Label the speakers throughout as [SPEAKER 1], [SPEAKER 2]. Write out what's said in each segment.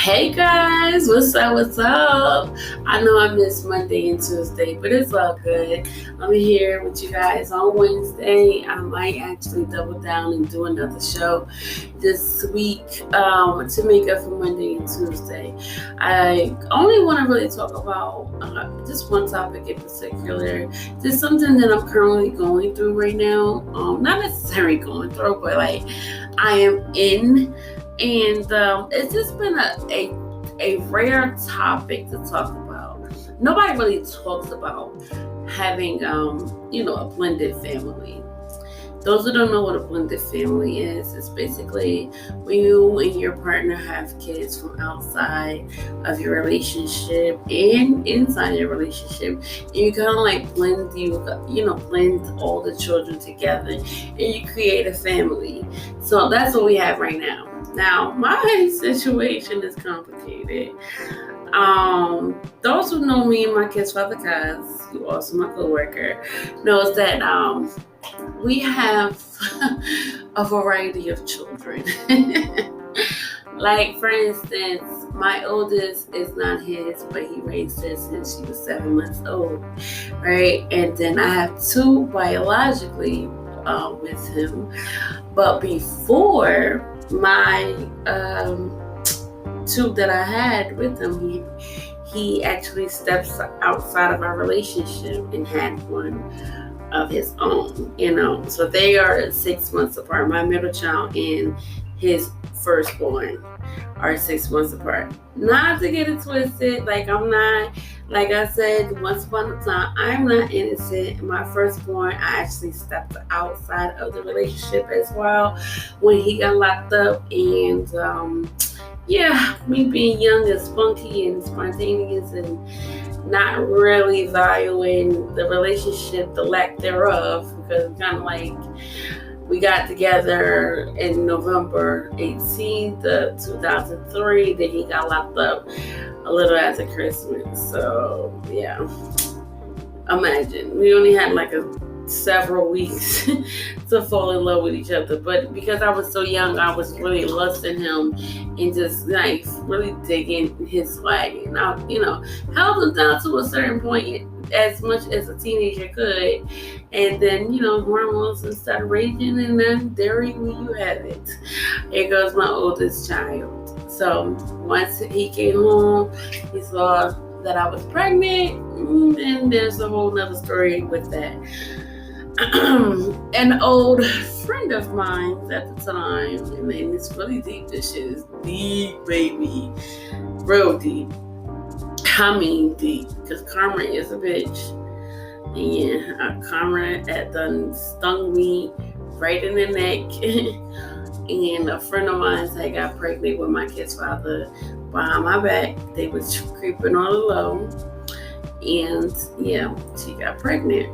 [SPEAKER 1] Hey guys, what's up? What's up? I know I missed Monday and Tuesday, but it's all good. I'm here with you guys on Wednesday. I might actually double down and do another show this week to make up for Monday and Tuesday. I only want to really talk about just one topic in particular. Just something that I'm currently going through right now. Not necessarily going through, but like I am in. And it's just been a rare topic to talk about. Nobody really talks about having, a blended family. Those who don't know what a blended family is, it's basically when you and your partner have kids from outside of your relationship and inside your relationship. And you kind of like blend all the children together and you create a family. So that's what we have right now. Now, my situation is complicated. Those who know me and my kid's father, Kaz, who also my coworker, knows that we have a variety of children. Like, for instance, my oldest is not his, but he raised her since she was 7 months old, right? And then I have two biologically with him. But before my two that I had with him, he actually steps outside of our relationship and had one of his own, so they are 6 months apart. My middle child and his firstborn are 6 months apart. Not to get it twisted, like I said once upon a time, I'm not innocent. My firstborn, I actually stepped outside of the relationship as well when he got locked up. And me being young and spunky and spontaneous and not really valuing the relationship, the lack thereof, because kind of like we got together in November 18th, 2003. Then he got locked up a little after Christmas. So yeah, imagine we only had like several weeks to fall in love with each other. But because I was so young, I was really lusting him and just like really digging his swag. And I, held him down to a certain point as much as a teenager could. And then, hormones started raging, and then there you have it. Here goes my oldest child. So once he came home, he saw that I was pregnant, and there's a whole nother story with that. An old friend of mine at the time, and it's really deep. This shit is deep, baby. Real deep. I mean deep, because karma is a bitch. And karma done stung me right in the neck. And a friend of mine had got pregnant with my kid's father behind my back. They was creeping on the low. And she got pregnant.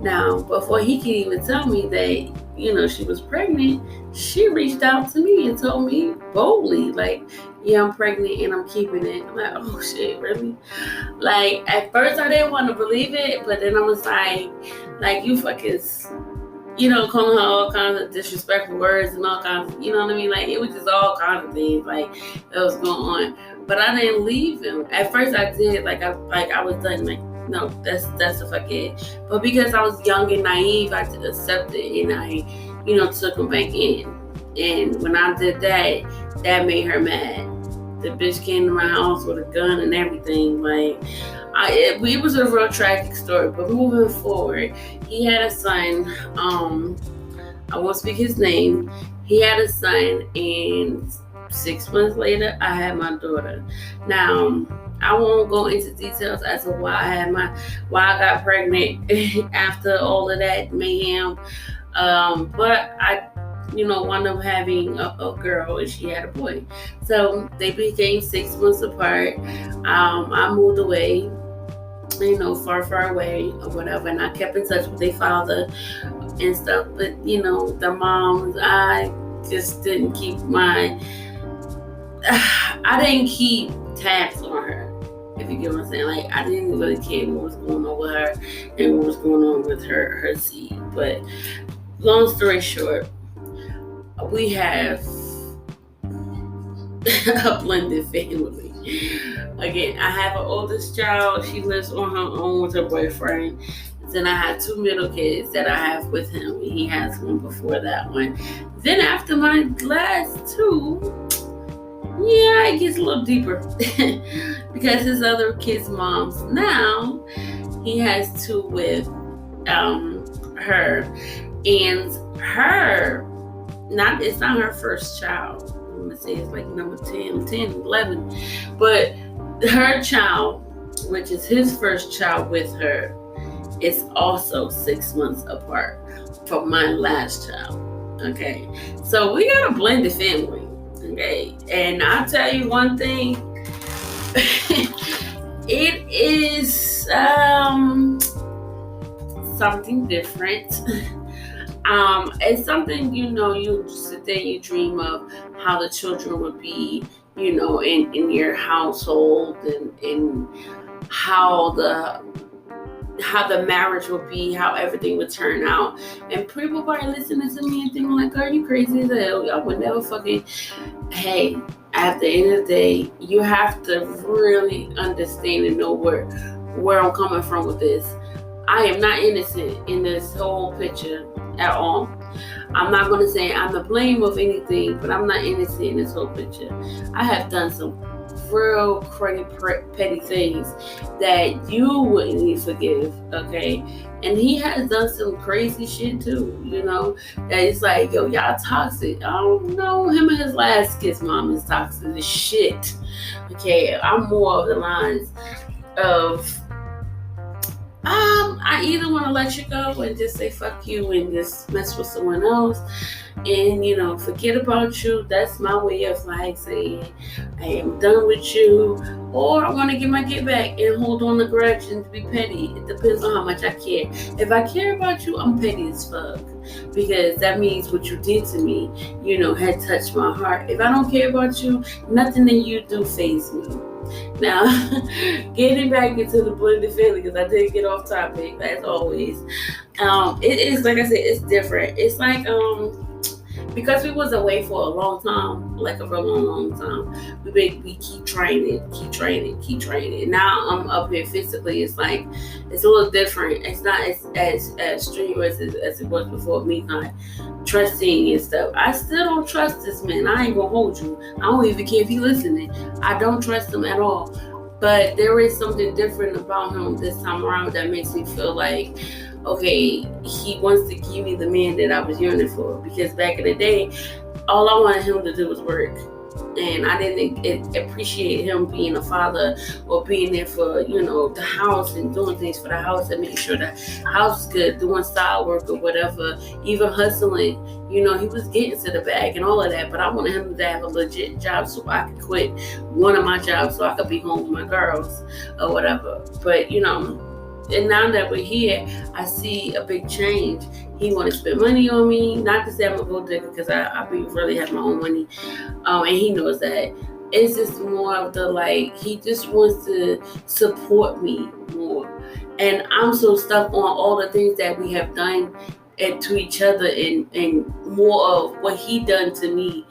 [SPEAKER 1] Now, before he could even tell me that, she was pregnant, she reached out to me and told me boldly, like, yeah, I'm pregnant and I'm keeping it. I'm like, oh shit, really? Like, at first I didn't want to believe it, but then I was like, you fuckers, calling her all kinds of disrespectful words and all kinds of, you know what I mean? Like, it was just all kinds of things, like, that was going on. But I didn't leave him. At first I did, I was done, like, no, that's the fuck it. But because I was young and naive, I accepted and I, took him back in. And when I did that, that made her mad. The bitch came to my house with a gun and everything. Like, it was a real tragic story. But moving forward, he had a son. I won't speak his name. He had a son, and 6 months later, I had my daughter. Now, I won't go into details as to why I got pregnant after all of that mayhem. But I, wound up having a girl, and she had a boy. So they became 6 months apart. I moved away, far away or whatever, and I kept in touch with their father and stuff. But the moms, I just didn't keep I didn't keep tabs on her, if you get what I'm saying. Like, I didn't really care what was going on with her and what was going on with her seed. But long story short, we have a blended family. Again, I have an oldest child. She lives on her own with her boyfriend. Then I have 2 middle kids that I have with him. He has one before that one. Then after my last 2, yeah, it gets a little deeper because his other kids' moms now, he has 2 with her, and her, it's not her first child. I'm gonna say it's like number 10, 11, but her child, which is his first child with her, is also 6 months apart from my last child. Okay, so we got a blended family. Okay, and I'll tell you one thing. It is something different. It's something, you sit there, you dream of how the children would be, in your household, and how the marriage would be, how everything would turn out. And people probably listening to me and thinking like, are you crazy as hell? I would never fucking... Hey, at the end of the day, you have to really understand and know where I'm coming from with this. I am not innocent in this whole picture at all. I'm not going to say I'm the blame of anything, but I'm not innocent in this whole picture. I have done some real crazy, petty things that you wouldn't even forgive, okay? And he has done some crazy shit too, that it's like, yo, y'all toxic. I don't know, him and his last kid's mom is toxic as shit, okay? I'm more of the lines of, I either want to let you go and just say fuck you and just mess with someone else and, forget about you. That's my way of like saying I am done with you, or I want to get back and hold on the grudge and be petty. It depends on how much I care. If I care about you, I'm petty as fuck, because that means what you did to me, had touched my heart. If I don't care about you, nothing that you do faze me. Now, getting back into the blended family, because I did get off topic as always. It is, like I said, it's different. It's like because we was away for a long time, like a real long time. We keep training. Now I'm up here physically. It's like it's a little different. It's not as strenuous as it was before. Me not trusting and stuff. I still don't trust this man. I ain't gonna hold you. I don't even care if he's listening. I don't trust him at all. But there is something different about him this time around that makes me feel like, okay, he wants to give me the man that I was yearning for. Because back in the day, all I wanted him to do was work. And I didn't appreciate him being a father or being there for, the house and doing things for the house and making sure the house is good, doing style work or whatever, even hustling. He was getting to the bag and all of that, but I wanted him to have a legit job so I could quit one of my jobs so I could be home with my girls or whatever. But, and now that we're here, I see a big change. He want to spend money on me. Not to say I'm a gold digger, because I really have my own money. And he knows that. It's just more of the like, he just wants to support me more. And I'm so stuck on all the things that we have done to each other and more of what he done to me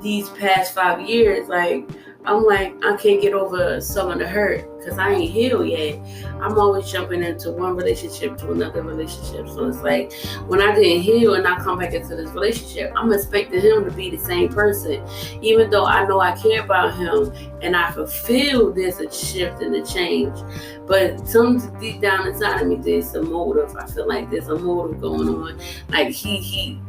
[SPEAKER 1] these past 5 years. Like, I'm like, I can't get over some of the hurt because I ain't healed yet. I'm always jumping into one relationship to another relationship. So it's like, when I didn't heal and I come back into this relationship, I'm expecting him to be the same person. Even though I know I care about him and I can feel there's a shift and a change. But something deep down inside of me, there's a motive. I feel like there's a motive going on. Like he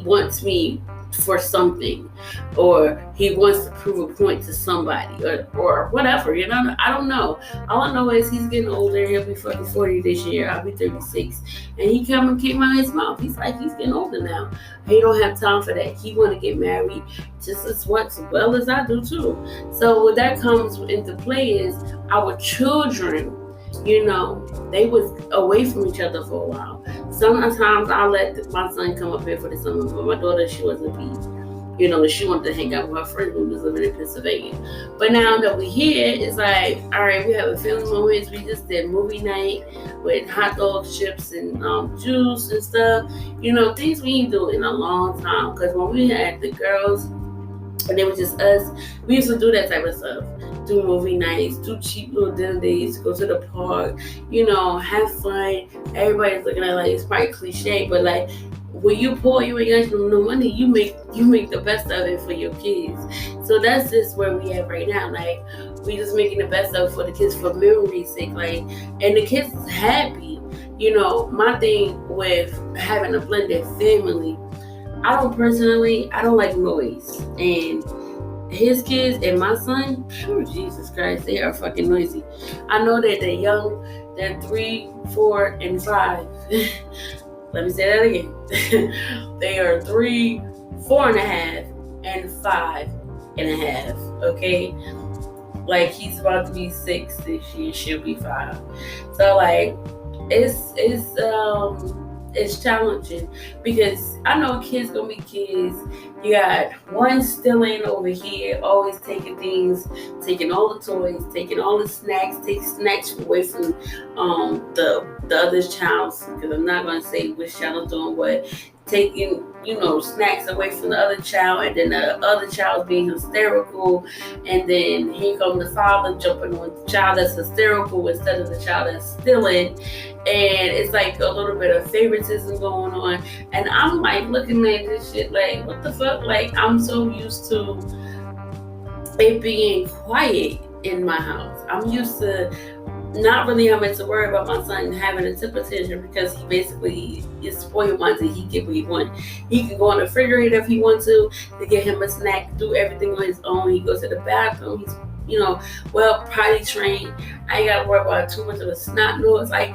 [SPEAKER 1] wants me for something, or he wants to prove a point to somebody, or whatever, I don't know. All I know is he's getting older. He'll be fucking 40 this year. I'll be 36, and he came out his mouth. He's like, he's getting older now. He don't have time for that. He want to get married just as well as I do too. So what that comes into play is our children. They was away from each other for a while. Sometimes I let my son come up here for the summer, but my daughter, she wasn't be. She wanted to hang out with her friend who was living in Pennsylvania. But now that we're here, it's like, all right, we have a family moments. We just did movie night with hot dogs, chips, and juice and stuff. Things we ain't do in a long time. Because when we had the girls and it was just us. We used to do that type of stuff. Do movie nights, do cheap little dinner dates, go to the park, have fun. Everybody's looking at it's probably cliche, but when you poor, you ain't got no money. You make the best of it for your kids. So that's just where we at right now. We just making the best of it for the kids for memory's sake. And the kids is happy. My thing with having a blended family, I don't like noise. And his kids and my son, Jesus Christ, they are fucking noisy. I know that they're young, they're 3, 4, and 5. Let me say that again. They are 3, 4 and a half, and 5 and a half. Okay? He's about to be 6 this year, she'll be 5. So it's challenging because I know kids gonna be kids. You got one still in over here, always taking things, taking all the toys, taking all the snacks, take snacks away from the other child's, because I'm not gonna say which child is doing what, taking snacks away from the other child, and then the other child's being hysterical, and then here comes the father jumping on the child that's hysterical instead of the child that's stealing, and it's a little bit of favoritism going on, and I'm looking at this shit what the fuck? I'm so used to it being quiet in my house. I'm used to not really having to worry about my son having a temper tantrum, because he basically is spoiled once and he get what he wants. He can go on the refrigerator if he wants to get him a snack, do everything on his own. He goes to the bathroom. He's well potty trained. I ain't gotta worry about too much of a snot nose. I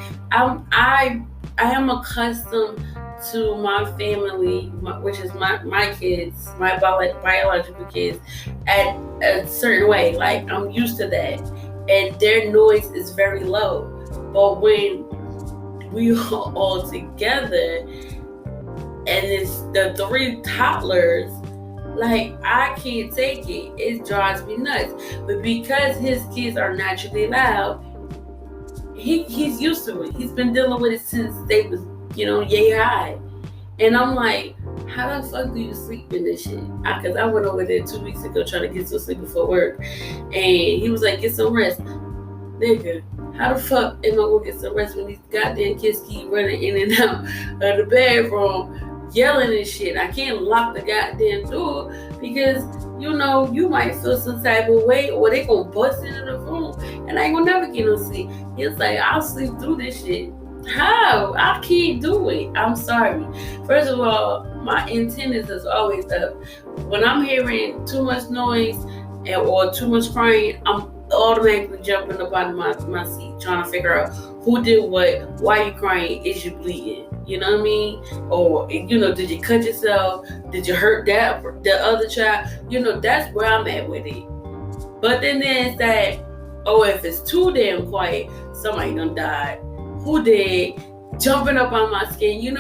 [SPEAKER 1] am accustomed to my family, which is my kids, my biological kids, at a certain way. I'm used to that. And their noise is very low. But when we are all together and it's the 3 toddlers, I can't take it. It drives me nuts. But because his kids are naturally loud, he's used to it. He's been dealing with it since they was, yay high. And I'm how the fuck do you sleep in this shit? Because I went over there 2 weeks ago trying to get some sleep before work. And he was get some rest. Nigga, how the fuck am I going to get some rest when these goddamn kids keep running in and out of the bedroom, yelling and shit? I can't lock the goddamn door because, you might feel some type of way, or they going to bust into the room and I ain't going to never get no sleep. It's I'll sleep through this shit. How? I can't do it. I'm sorry. First of all, my antennas is always up. When I'm hearing too much noise or too much crying, I'm automatically jumping up out of my seat trying to figure out who did what, why you crying, is you bleeding? You know what I mean? Or, did you cut yourself? Did you hurt the other child? That's where I'm at with it. But then there's that, if it's too damn quiet, somebody done died. Who did? Jumping up on my skin.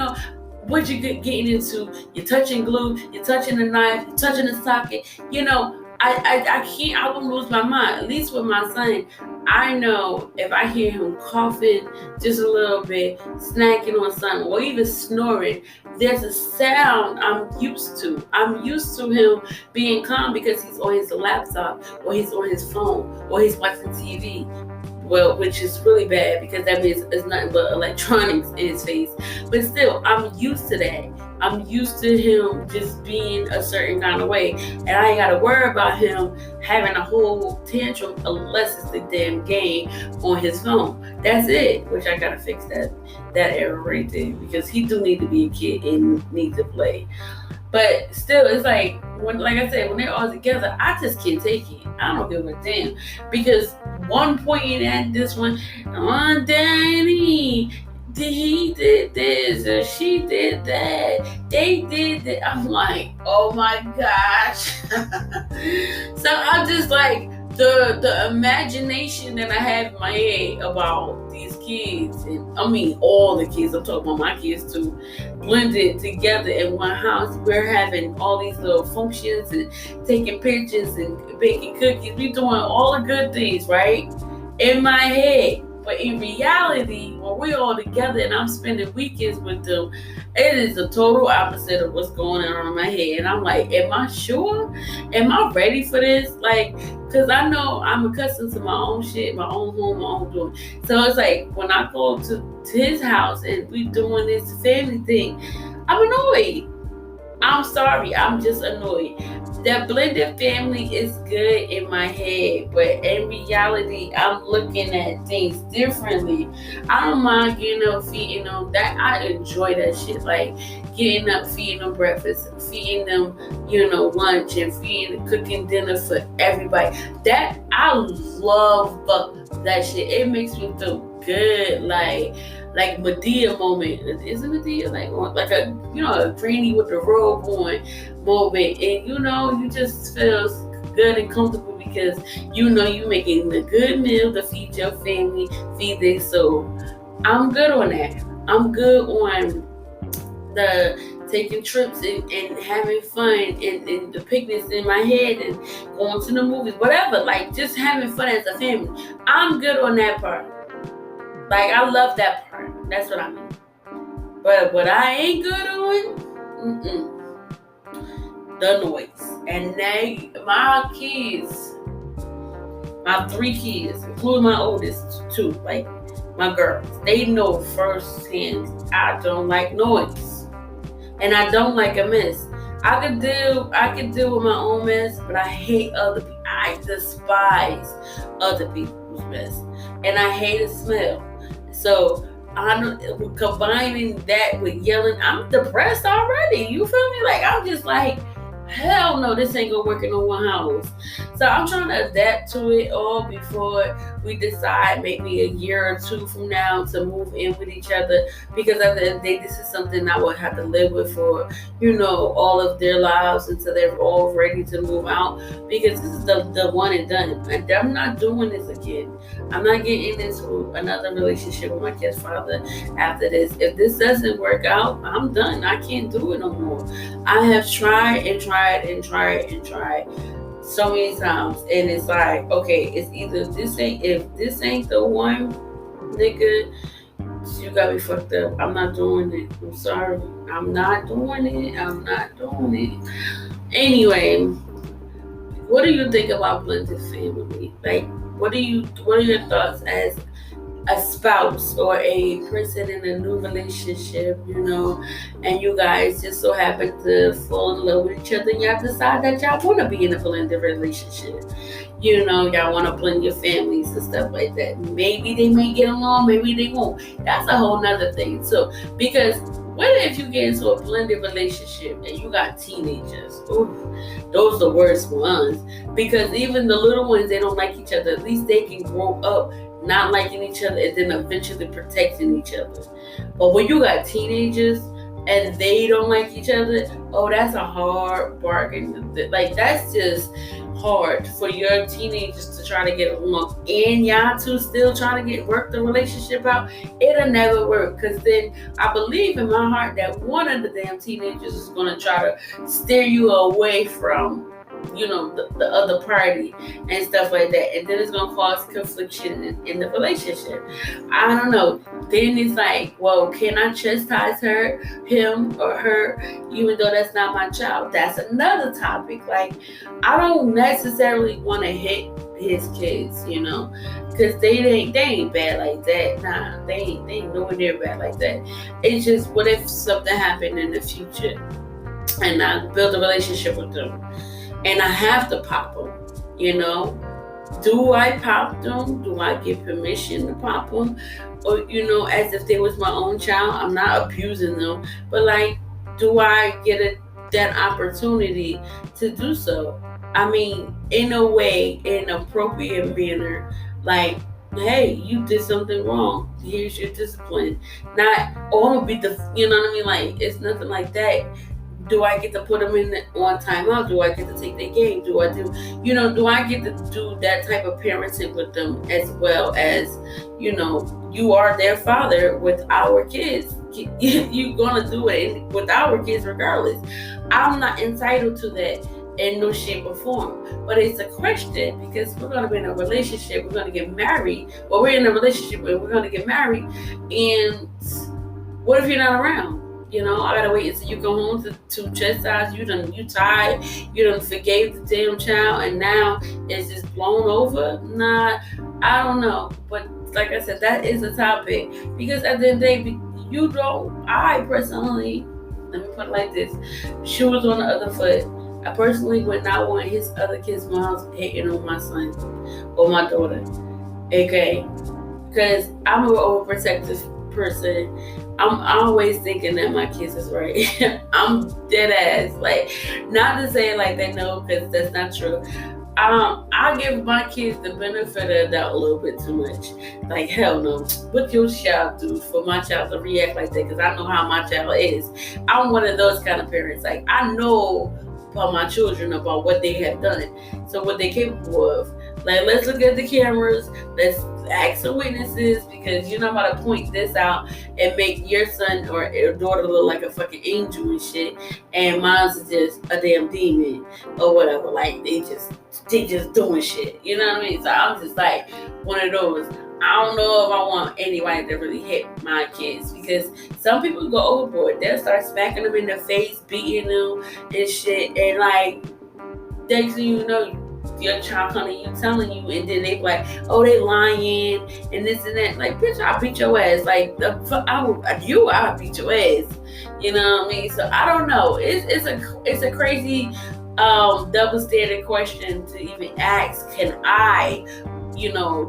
[SPEAKER 1] What you getting into? You're touching glue. You're touching the knife. You're touching the socket. I can't. I will lose my mind. At least with my son, I know if I hear him coughing just a little bit, snacking on something, or even snoring, there's a sound I'm used to. I'm used to him being calm because he's on his laptop, or he's on his phone, or he's watching TV. Well, which is really bad because that means it's nothing but electronics in his face. But still, I'm used to that. I'm used to him just being a certain kind of way. And I ain't got to worry about him having a whole tantrum unless it's the damn game on his phone. That's it. Which I got to fix that error right there. Because he do need to be a kid and need to play. But still, it's when I said, when they're all together, I just can't take it. I don't give a damn. Because one pointing at this one, Danny, he did this or she did that. They did that. I'm oh my gosh. So I'm just the imagination that I have in my head about these kids, and I mean all the kids, I'm talking about my kids too, blended together in one house. We're having all these little functions and taking pictures and baking cookies. We're doing all the good things, right? In my head. But in reality, when we're all together and I'm spending weekends with them, It is the total opposite of what's going on in my head. And I'm like, am I sure? Am I ready for this? Like, because I know I'm accustomed to my own shit, my own home, my own doing. So it's like when I go to his house and we doing this family thing, I'm annoyed. I'm sorry, I'm just annoyed. That blended family is good in my head, but in reality, I'm looking at things differently. I don't mind getting up, feeding them. That I enjoy that shit. Like getting up, feeding them breakfast, feeding them, lunch, and cooking dinner for everybody. That I love that shit. It makes me feel good. Like Medea moment. Isn't Medea like a a greenie with the robe on moment, and you just feel good and comfortable because you making a good meal to feed your family, feed their soul. I'm good on that. I'm good on the taking trips and having fun and the picnics in my head and going to the movies, whatever. Like just having fun as a family. I'm good on that part. Like, I love that part. That's what I mean. But what I ain't good on, the noise. And my kids, my 3 kids, including my oldest 2, like my girls, they know firsthand I don't like noise. And I don't like a mess. I can deal with my own mess, but I hate other people. I despise other people's mess. And I hate a smell. So combining that with yelling, I'm depressed already. You feel me? Like I'm just like, hell no, this ain't gonna work in no one house. So I'm trying to adapt to it all before we decide maybe a year or 2 from now to move in with each other. Because at the end of the day, this is something I will have to live with for, all of their lives until they're all ready to move out. Because this is the one and done. And I'm not doing this again. I'm not getting into another relationship with my kid's father after this. If this doesn't work out, I'm done. I can't do it no more. I have tried and tried so many times, and it's like, okay, it's either if this ain't the one, nigga, you got me fucked up. I'm not doing it. I'm sorry. I'm not doing it. Anyway, what do you think about blended family? Like, what are your thoughts as a spouse or a person in a new relationship, and you guys just so happen to fall in love with each other and y'all decide that y'all want to be in a blended relationship. Y'all want to blend your families and stuff like that. Maybe they may get along, maybe they won't. That's a whole nother thing. So, because what if you get into a blended relationship and you got teenagers? Ooh, those are the worst ones. Because even the little ones, they don't like each other. At least they can grow up not liking each other and then eventually protecting each other. But when you got teenagers and they don't like each other, that's a hard bargain. Like, that's just hard for your teenagers to try to get along, and y'all two still trying to work the relationship out. It'll never work, because then I believe in my heart that one of the damn teenagers is going to try to steer you away from the other party and stuff like that, and then it's gonna cause confliction in the relationship. I don't know. Then it's like, well, can I chastise him or her, even though that's not my child? That's another topic. Like, I don't necessarily want to hit his kids, because they ain't bad like that. Nah, they ain't nowhere near bad like that. It's just, what if something happened in the future and I build a relationship with them and I have to pop them, Do I pop them? Do I give permission to pop them? Or, as if they was my own child? I'm not abusing them, but like, do I get that opportunity to do so? I mean, in a way, in an appropriate manner, like, hey, you did something wrong. Here's your discipline. Not, I'm gonna be you know what I mean? Like, it's nothing like that. Do I get to put them on timeout? Do I get to take their game? Do I get to do that type of parenting with them, as well as, you are their father with our kids. You're going to do it with our kids regardless. I'm not entitled to that in no shape or form. But it's a question, because we're going to be in a relationship. We're going to get married. Well, we're in a relationship and we're going to get married. And what if you're not around? I gotta wait until you go home to chastise you. You tired. You done forgave the damn child, and now it's just blown over. Nah, I don't know. But like I said, that is a topic because at the end of the day, you don't. I personally, let me put it like this: shoes on the other foot. I personally would not want his other kids' moms hating on my son or my daughter. Okay, because I'm an overprotective person. I'm always thinking that my kids is right. I'm dead ass. Like, not to say like they know, because that's not true. I give my kids the benefit of the doubt a little bit too much. Like, hell no. What your child do for my child to react like that? Because I know how my child is. I'm one of those kind of parents. Like, I know about my children, about what they have done. So what they're capable of. Like, let's look at the cameras. Let's ask some witnesses, because you're not about to point this out and make your son or your daughter look like a fucking angel and shit, and mine's just a damn demon or whatever. Like, they just doing shit. You know what I mean? So I'm just like one of those. I don't know if I want anybody to really hit my kids, because some people go overboard. They'll start smacking them in the face, beating them and shit, and like, next thing you know, your child coming to you telling you, and then they be like, oh, they lying and this and that. Like, bitch, I'll beat your ass. Like, I'll beat your ass. You know what I mean? So I don't know. It's a crazy double standard question to even ask. Can I,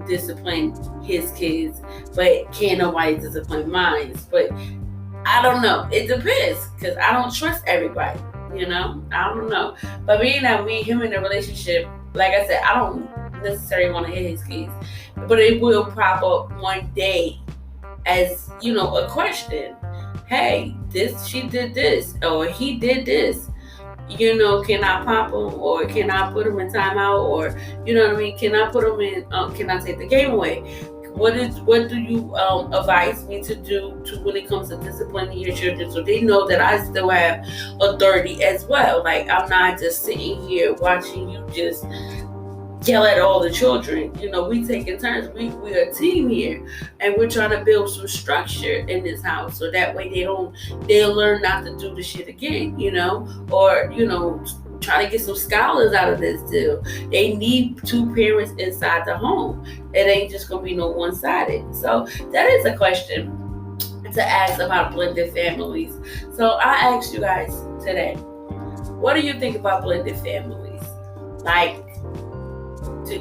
[SPEAKER 1] discipline his kids, but can nobody discipline mine? But I don't know. It depends, because I don't trust everybody. I don't know. But being that him in a relationship, like I said, I don't necessarily want to hit his kids, but it will pop up one day as, a question. Hey, she did this, or he did this. Can I pop him, or can I put him in timeout, or, you know what I mean? Can I put him in, can I take the game away? What do you advise me to do when it comes to disciplining your children, so they know that I still have authority as well? Like, I'm not just sitting here watching you just yell at all the children. We taking turns. We're a team here, and we're trying to build some structure in this house, so that way they'll learn not to do the shit again, or try to get some scholars out of this deal. They need two parents inside the home. It ain't just gonna be no one-sided. So that is a question to ask about blended families. So I asked you guys today, what do you think about blended families? Like,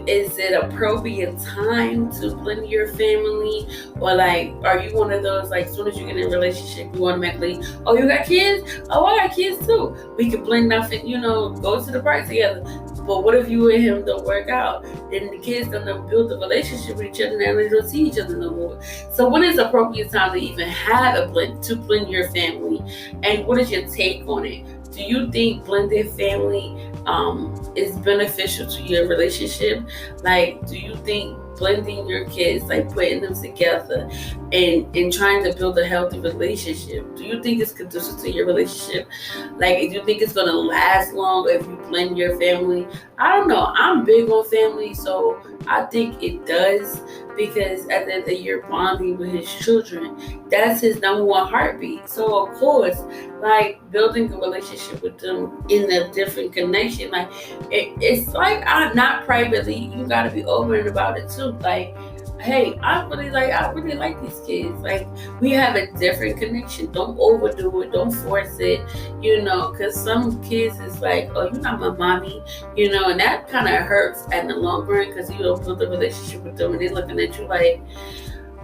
[SPEAKER 1] is it appropriate time to blend your family? Or like, are you one of those, like, as soon as you get in a relationship, you automatically, oh, you got kids? Oh, I got kids too. We could blend nothing, go to the park together. But what if you and him don't work out? Then the kids don't build a relationship with each other, and they don't see each other no more. So when is the appropriate time to even have to blend your family? And what is your take on it? Do you think blended family is beneficial to your relationship? Like, do you think blending your kids, like putting them together and trying to build a healthy relationship, do you think it's conducive to your relationship? Like, do you think it's going to last long if you blend your family? I don't know. I'm big on family, so I think it does, because at the end of the year, bonding with his children, that's his number one heartbeat. So of course, like, building a relationship with them in a different connection, like, it's like, not privately, you got to be open about it too. Like, hey, I really like these kids. Like, we have a different connection. Don't overdo it. Don't force it, because some kids is like, oh, you're not my mommy, and that kind of hurts in the long run, because you don't build a relationship with them, and they're looking at you like,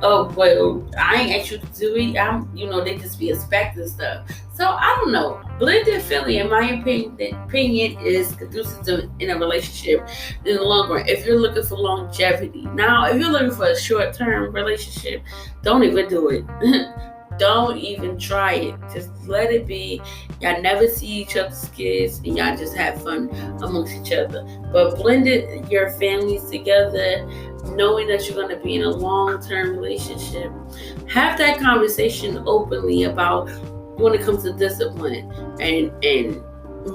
[SPEAKER 1] oh, well, I ain't asked you to do it. They just be expecting stuff. So I don't know. Blended family, in my opinion, is conducive to in a relationship in the long run, if you're looking for longevity. Now, if you're looking for a short-term relationship, don't even do it. Don't even try it. Just let it be. Y'all never see each other's kids, and y'all just have fun amongst each other. But blended your families together, knowing that you're going to be in a long-term relationship. Have that conversation openly about when it comes to discipline and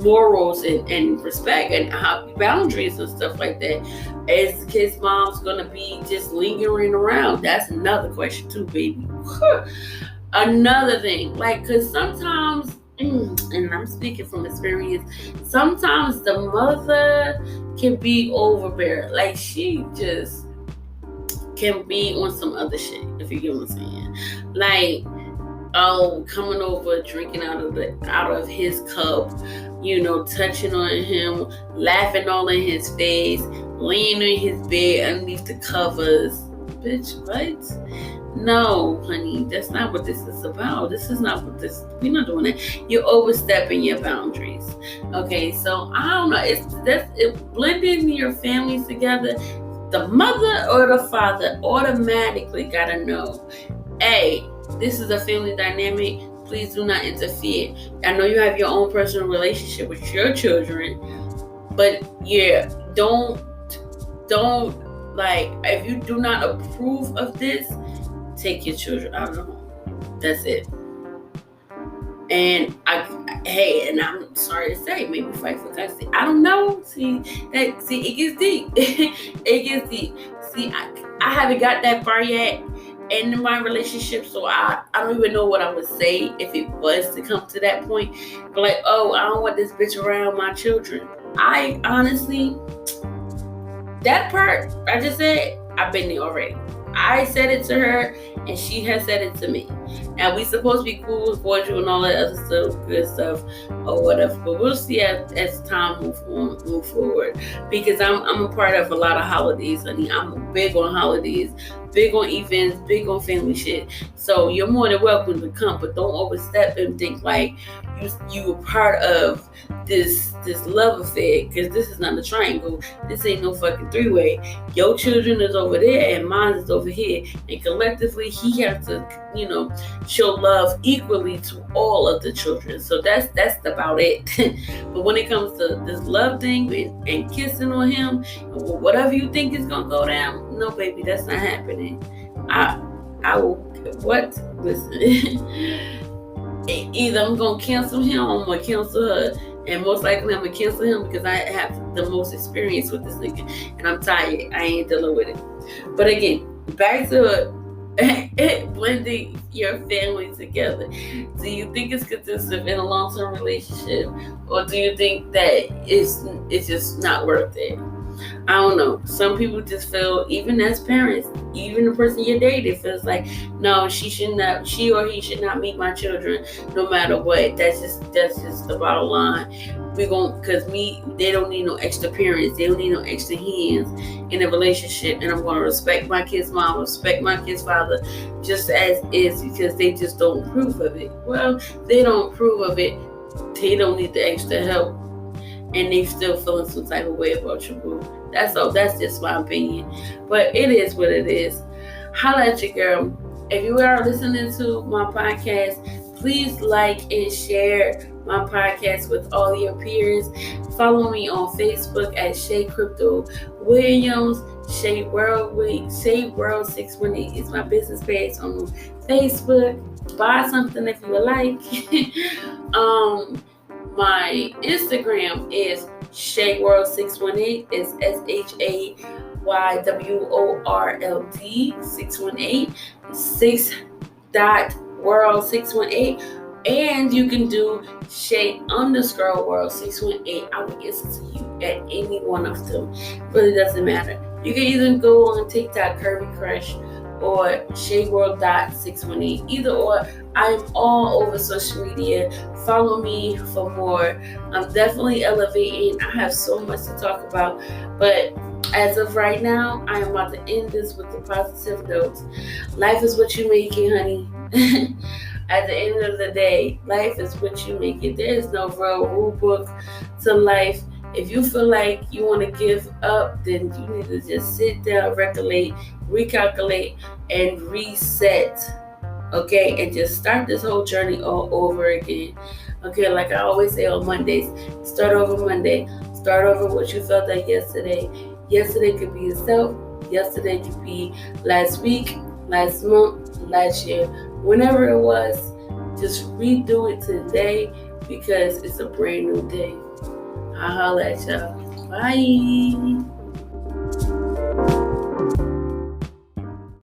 [SPEAKER 1] morals and respect and how boundaries and stuff like that. Is the kid's mom's going to be just lingering around? That's another question too, baby. Another thing, like, because sometimes, and I'm speaking from experience, sometimes the mother can be overbearing. Like, she just can be on some other shit, if you get what I'm saying. Like, coming over, drinking out of his cup, touching on him, laughing all in his face, laying in his bed underneath the covers. Bitch, what? No, honey, that's not what this is about. This is not what this. We're not doing that. You're overstepping your boundaries. Okay, so I don't know. It's blending your families together. The mother or the father automatically gotta know, hey, this is a family dynamic. Please do not interfere. I know you have your own personal relationship with your children, but yeah, don't like, if you do not approve of this, take your children out of the home. That's it. And and I'm sorry to say, maybe fight for custody. I don't know. See, it gets deep. It gets deep. See, I haven't got that far yet in my relationship, so I don't even know what I would say if it was to come to that point. But like, oh, I don't want this bitch around my children. I honestly, that part I just said, I've been there already. I said it to her, and she has said it to me. And we supposed to be cool, cordial, and all that other stuff, good stuff, or whatever. But we'll see as time move forward. Because I'm a part of a lot of holidays, honey. I'm big on holidays, big on events, big on family shit. So you're more than welcome to come, but don't overstep and think like you were part of this love affair, because this is not a triangle. This ain't no fucking three-way. Your children is over there and mine is over here, and collectively he has to show love equally to all of the children. So that's about it. But when it comes to this love thing and kissing on him, whatever you think is gonna go down, no baby, that's not happening. I will what listen. Either I'm gonna cancel him or I'm gonna cancel her. And most likely I'm gonna cancel him because I have the most experience with this nigga. And I'm tired. I ain't dealing with it. But again, back to blending your family together. Do you think it's conducive in a long-term relationship? Or do you think that it's just not worth it? I don't know. Some people just feel, even as parents, even the person you're dating feels like, no, she or he should not meet my children no matter what. That's just the bottom line. Because they don't need no extra parents. They don't need no extra hands in a relationship. And I'm going to respect my kid's mom, respect my kid's father, just as is, because they just don't approve of it. Well, they don't approve of it. They don't need the extra help. And they still feeling some type of way about your boo. That's all. That's just my opinion. But it is what it is. Holla at your girl. If you are listening to my podcast, please like and share my podcast with all your peers. Follow me on Facebook at Shay Crypto Williams. Shay World 618 is my business page on Facebook. Buy something if you would like. My Instagram is ShayWorld618. It's SHAYWORLD 618. 6.world618. And you can do Shay_world 618. I will answer to you at any one of them. Really doesn't matter. You can either go on TikTok, Curvy Crush, or ShayWorld.618. Either or, I'm all over social media. Follow me for more. I'm definitely elevating. I have so much to talk about. But as of right now, I am about to end this with the positive notes. Life is what you make it, honey. At the end of the day, life is what you make it. There is no real rule book to life. If you feel like you want to give up, then you need to just sit down, recalculate, and reset. Okay, and just start this whole journey all over again. Okay, like I always say on Mondays, start over Monday. Start over what you felt like yesterday. Yesterday could be yourself. Yesterday could be last week, last month, last year. Whenever it was, just redo it today because it's a brand new day. I'll holla at y'all. Bye.